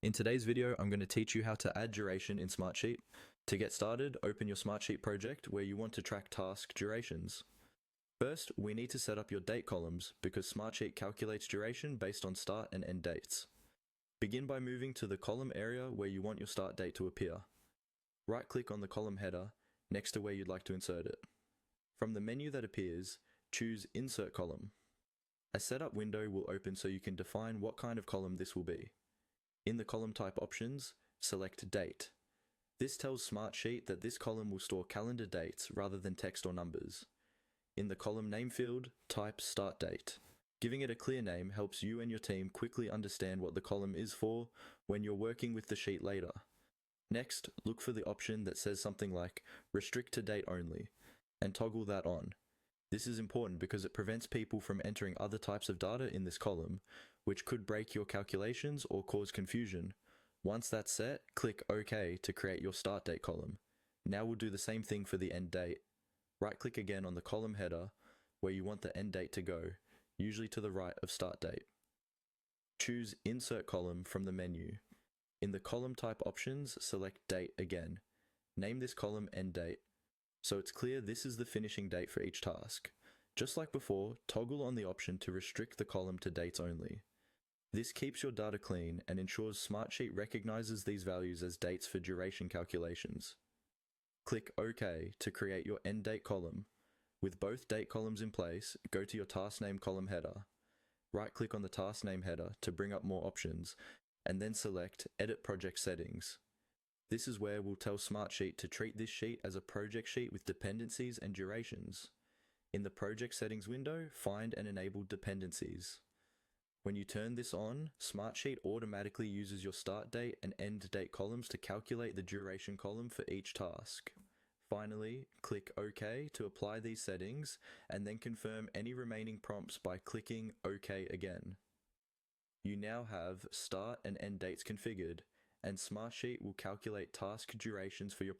In today's video, I'm going to teach you how to add duration in Smartsheet. To get started, open your Smartsheet project where you want to track task durations. First, we need to set up your date columns because Smartsheet calculates duration based on start and end dates. Begin by moving to the column area where you want your start date to appear. Right-click on the column header next to where you'd like to insert it. From the menu that appears, choose Insert Column. A setup window will open so you can define what kind of column this will be. In the column type options, select Date. This tells Smartsheet that this column will store calendar dates rather than text or numbers. In the column name field, type Start Date. Giving it a clear name helps you and your team quickly understand what the column is for when you're working with the sheet later. Next, look for the option that says something like Restrict to Date Only, and toggle that on. This is important because it prevents people from entering other types of data in this column, which could break your calculations or cause confusion. Once that's set, click OK to create your start date column. Now we'll do the same thing for the end date. Right-click again on the column header where you want the end date to go, usually to the right of start date. Choose Insert Column from the menu. In the column type options, select Date again. Name this column End Date, so it's clear this is the finishing date for each task. Just like before, toggle on the option to restrict the column to dates only. This keeps your data clean and ensures Smartsheet recognizes these values as dates for duration calculations. Click OK to create your end date column. With both date columns in place, go to your task name column header. Right-click on the task name header to bring up more options, and then select Edit Project Settings. This is where we'll tell Smartsheet to treat this sheet as a project sheet with dependencies and durations. In the Project Settings window, find and enable dependencies. When you turn this on, Smartsheet automatically uses your start date and end date columns to calculate the duration column for each task. Finally, click OK to apply these settings, and then confirm any remaining prompts by clicking OK again. You now have start and end dates configured, and Smartsheet will calculate task durations for your